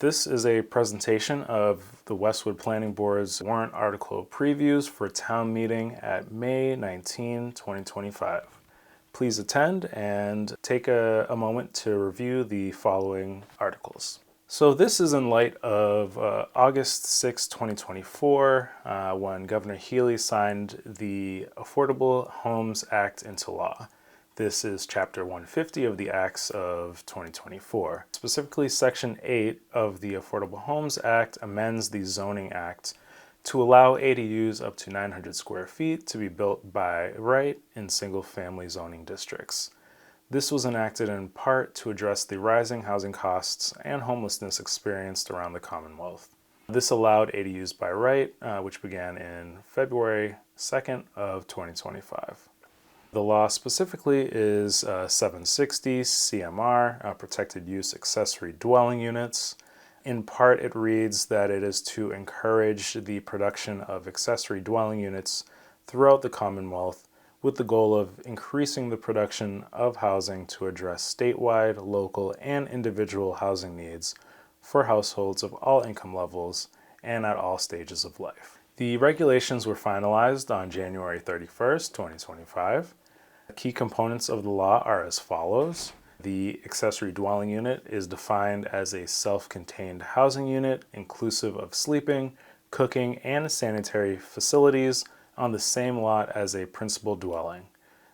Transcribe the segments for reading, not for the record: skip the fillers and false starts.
This is a presentation of the Westwood Planning Board's warrant article previews for town meeting at May 19, 2025. Please attend and take a moment to review the following articles. So this is in light of August 6, 2024, when Governor Healey signed the Affordable Homes Act into law. This is Chapter 150 of the Acts of 2024. Specifically, Section 8 of the Affordable Homes Act amends the Zoning Act to allow ADUs up to 900 square feet to be built by right in single-family zoning districts. This was enacted in part to address the rising housing costs and homelessness experienced around the Commonwealth. This allowed ADUs by right, which began in February 2nd of 2025. The law specifically is 760 CMR, Protected Use Accessory Dwelling Units. In part, it reads that it is to encourage the production of accessory dwelling units throughout the Commonwealth with the goal of increasing the production of housing to address statewide, local, and individual housing needs for households of all income levels and at all stages of life. The regulations were finalized on January 31st, 2025. Key components of the law are as follows. The accessory dwelling unit is defined as a self-contained housing unit inclusive of sleeping, cooking, and sanitary facilities on the same lot as a principal dwelling.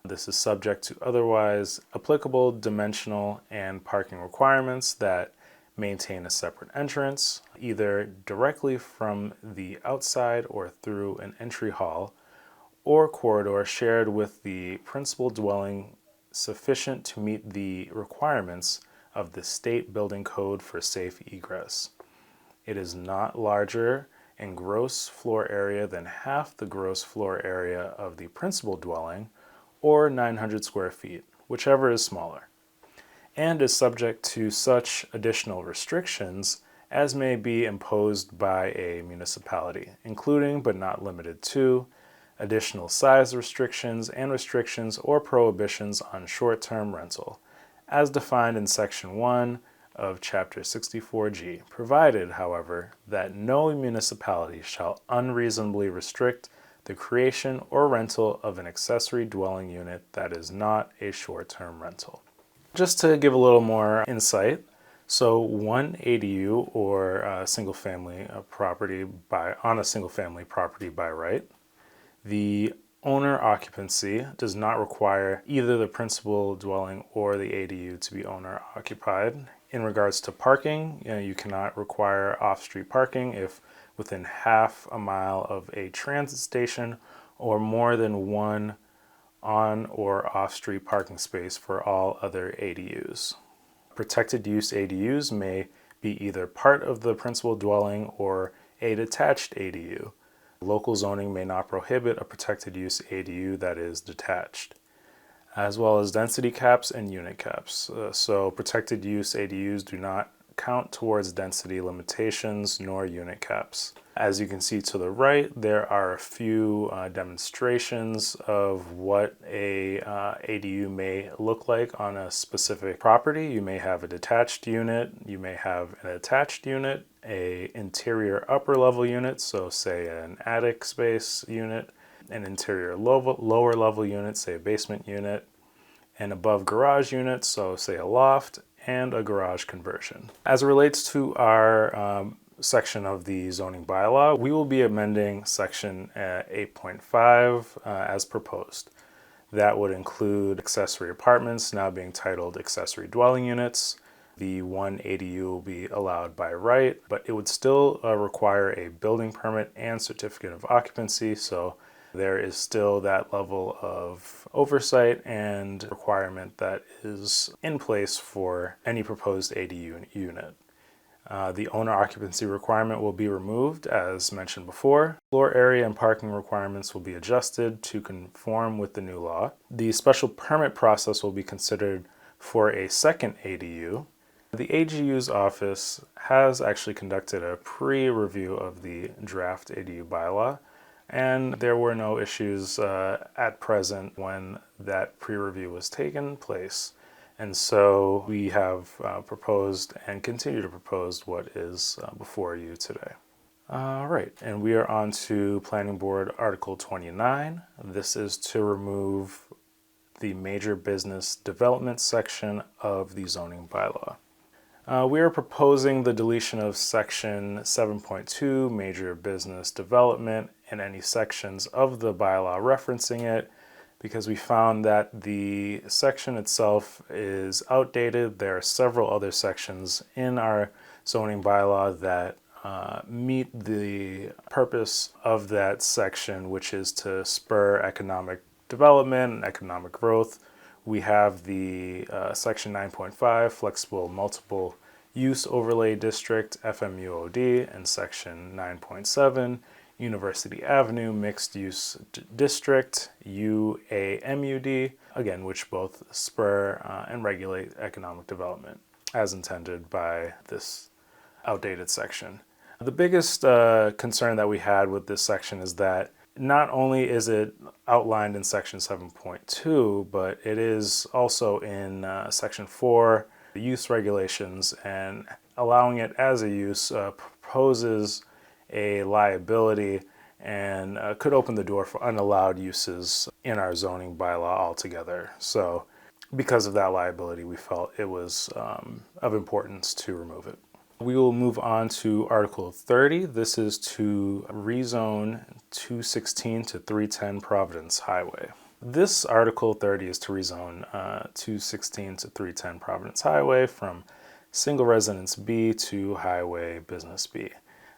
This is subject to otherwise applicable dimensional and parking requirements that maintain a separate entrance, either directly from the outside or through an entry hall, or corridor shared with the principal dwelling sufficient to meet the requirements of the state building code for safe egress. It is not larger in gross floor area than half the gross floor area of the principal dwelling, or 900 square feet, whichever is smaller, and is subject to such additional restrictions as may be imposed by a municipality, including but not limited to additional size restrictions and restrictions or prohibitions on short-term rental, as defined in Section 1 of Chapter 64G, provided, however, that no municipality shall unreasonably restrict the creation or rental of an accessory dwelling unit that is not a short-term rental. Just to give a little more insight, so one ADU or single-family property on a single-family property by right, the owner occupancy does not require either the principal dwelling or the ADU to be owner occupied. In regards to parking, you cannot require off-street parking if within half a mile of a transit station or more than one on or off-street parking space for all other ADUs. Protected use ADUs may be either part of the principal dwelling or a detached ADU. Local zoning may not prohibit a protected use ADU that is detached, as well as density caps and unit caps. So protected use ADUs do not count towards density limitations nor unit caps. As you can see to the right, there are a few demonstrations of what a ADU may look like on a specific property. You may have a detached unit, you may have an attached unit, a interior upper level unit, so say an attic space unit, an interior lower level unit, say a basement unit, an above garage unit, so say a loft, and a garage conversion. As it relates to our section of the zoning bylaw, we will be amending section 8.5 as proposed. That would include accessory apartments now being titled accessory dwelling units. The one ADU will be allowed by right, but it would still require a building permit and certificate of occupancy, so there is still that level of oversight and requirement that is in place for any proposed ADU unit. The owner occupancy requirement will be removed, as mentioned before. Floor area and parking requirements will be adjusted to conform with the new law. The special permit process will be considered for a second ADU. The AGU's office has actually conducted a pre-review of the draft ADU bylaw, and there were no issues at present when that pre-review was taken place. And so we have proposed and continue to propose what is before you today. All right, and we are on to Planning Board Article 29. This is to remove the major business development section of the zoning bylaw. We are proposing the deletion of section 7.2, major business development, and any sections of the bylaw referencing it, because we found that the section itself is outdated. There are several other sections in our zoning bylaw that meet the purpose of that section, which is to spur economic development and economic growth. We have the section 9.5, flexible multiple use overlay district, FMUOD, and section 9.7, University Avenue mixed use district, UAMUD, again, which both spur and regulate economic development as intended by this outdated section. The biggest concern that we had with this section is that not only is it outlined in section 7.2, but it is also in section 4, the use regulations, and allowing it as a use proposes a liability and could open the door for unallowed uses in our zoning bylaw altogether. So because of that liability, we felt it was of importance to remove it. We will move on to Article 30. This is to rezone 216 to 310 Providence Highway. This Article 30 is to rezone 216 to 310 Providence Highway from Single Residence B to Highway Business B.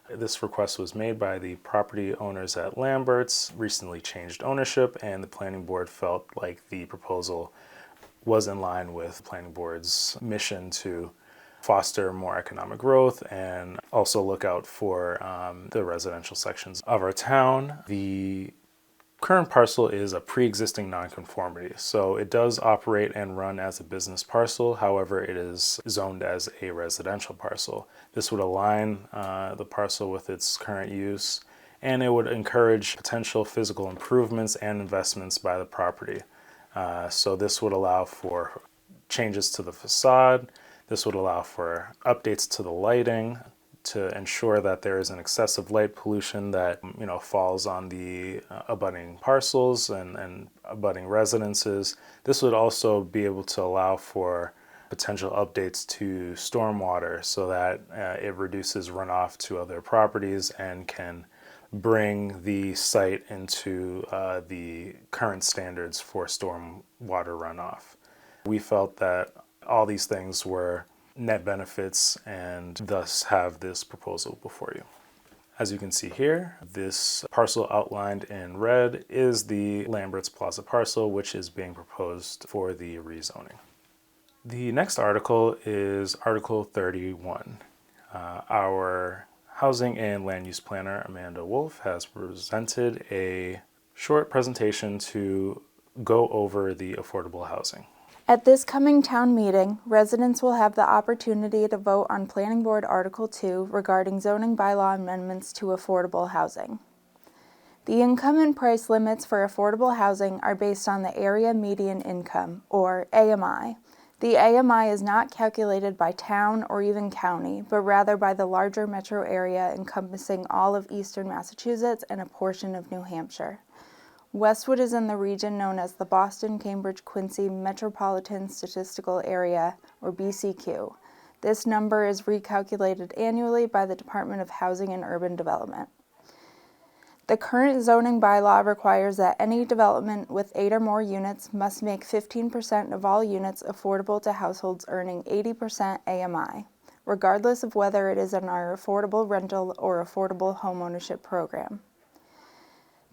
This request was made by the property owners at Lambert's, recently changed ownership, and the Planning Board felt like the proposal was in line with the Planning Board's mission to foster more economic growth and also look out for the residential sections of our town. The current parcel is a pre-existing nonconformity, so it does operate and run as a business parcel. However, it is zoned as a residential parcel. This would align the parcel with its current use, and it would encourage potential physical improvements and investments by the property. So this would allow for changes to the facade. This would allow for updates to the lighting to ensure that there isn't excessive light pollution that falls on the abutting parcels and abutting residences. This would also be able to allow for potential updates to stormwater so that it reduces runoff to other properties and can bring the site into the current standards for stormwater runoff. We felt that all these things were net benefits and thus have this proposal before you. As you can see here, this parcel outlined in red is the Lambert's Plaza parcel, which is being proposed for the rezoning. The next article is Article 31. Our Housing and Land Use Planner, Amanda Wolf, has presented a short presentation to go over the affordable housing. At this coming town meeting, residents will have the opportunity to vote on Planning Board Article 2 regarding zoning bylaw amendments to affordable housing. The income and price limits for affordable housing are based on the Area Median Income, or AMI. The AMI is not calculated by town or even county, but rather by the larger metro area encompassing all of eastern Massachusetts and a portion of New Hampshire. Westwood is in the region known as the Boston-Cambridge-Quincy Metropolitan Statistical Area, or BCQ. This number is recalculated annually by the Department of Housing and Urban Development. The current zoning bylaw requires that any development with 8 or more units must make 15% of all units affordable to households earning 80% AMI, regardless of whether it is in our affordable rental or affordable homeownership program.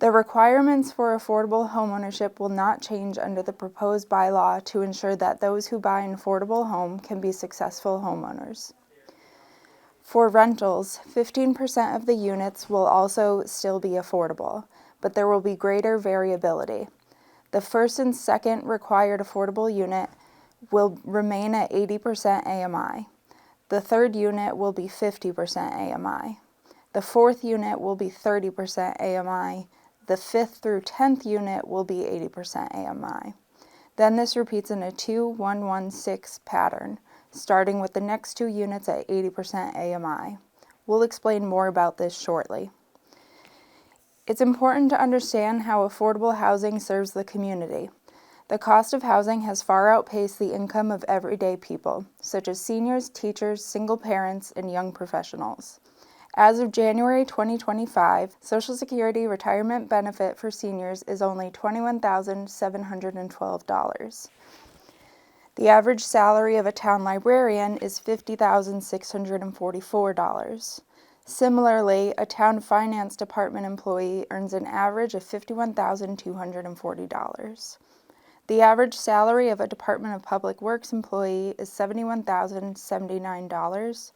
The requirements for affordable homeownership will not change under the proposed bylaw to ensure that those who buy an affordable home can be successful homeowners. For rentals, 15% of the units will also still be affordable, but there will be greater variability. The first and second required affordable unit will remain at 80% AMI. The third unit will be 50% AMI. The fourth unit will be 30% AMI. The 5th through 10th unit will be 80% AMI. Then this repeats in a 2-1-1-6 pattern, starting with the next 2 units at 80% AMI. We'll explain more about this shortly. It's important to understand how affordable housing serves the community. The cost of housing has far outpaced the income of everyday people, such as seniors, teachers, single parents, and young professionals. As of January 2025, Social Security retirement benefit for seniors is only $21,712. The average salary of a town librarian is $50,644. Similarly, a town finance department employee earns an average of $51,240. The average salary of a Department of Public Works employee is $71,079,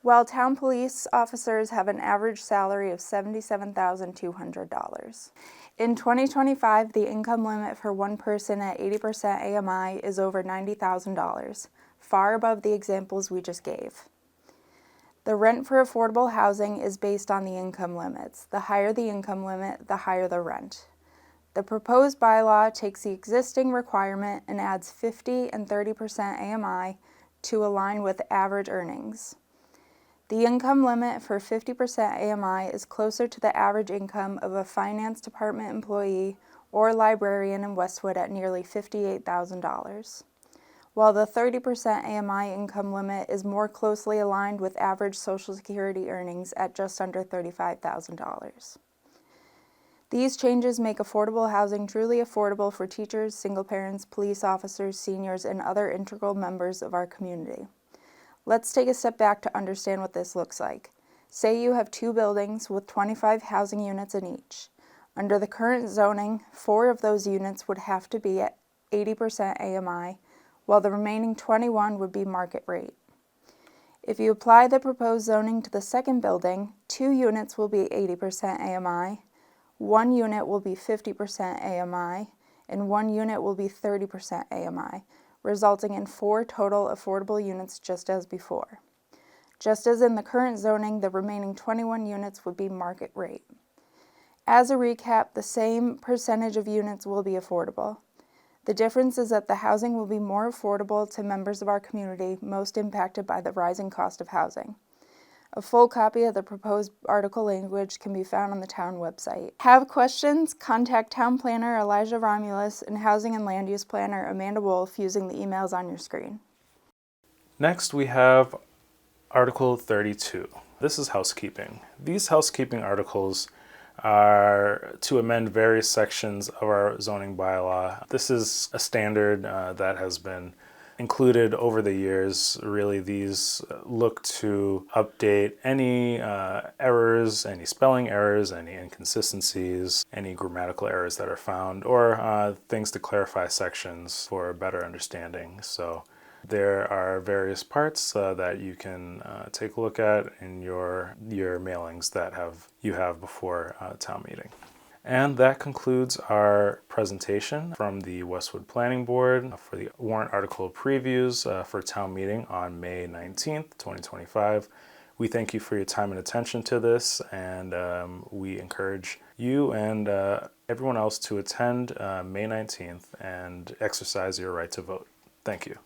while town police officers have an average salary of $77,200. In 2025, the income limit for one person at 80% AMI is over $90,000, far above the examples we just gave. The rent for affordable housing is based on the income limits. The higher the income limit, the higher the rent. The proposed bylaw takes the existing requirement and adds 50 and 30% AMI to align with average earnings. The income limit for 50% AMI is closer to the average income of a finance department employee or librarian in Westwood at nearly $58,000, while the 30% AMI income limit is more closely aligned with average Social Security earnings at just under $35,000. These changes make affordable housing truly affordable for teachers, single parents, police officers, seniors, and other integral members of our community. Let's take a step back to understand what this looks like. Say you have 2 buildings with 25 housing units in each. Under the current zoning, 4 of those units would have to be at 80% AMI, while the remaining 21 would be market rate. If you apply the proposed zoning to the second building, 2 units will be 80% AMI, 1 unit will be 50% AMI, and 1 unit will be 30% AMI, resulting in 4 total affordable units just as before. Just as in the current zoning, the remaining 21 units would be market rate. As a recap, the same percentage of units will be affordable. The difference is that the housing will be more affordable to members of our community most impacted by the rising cost of housing. A full copy of the proposed article language can be found on the town website. Have questions? Contact Town Planner Elijah Romulus and Housing and Land Use Planner Amanda Wolf using the emails on your screen. Next, we have Article 32. This is housekeeping. These housekeeping articles are to amend various sections of our zoning bylaw. This is a standard that has been included over the years. Really, these look to update any errors, any spelling errors, any inconsistencies, any grammatical errors that are found, or things to clarify sections for a better understanding. So there are various parts that you can take a look at in your mailings that you have before town meeting. And that concludes our presentation from the Westwood Planning Board for the warrant article previews for town meeting on May 19th, 2025. We thank you for your time and attention to this, and we encourage you and everyone else to attend May 19th and exercise your right to vote. Thank you.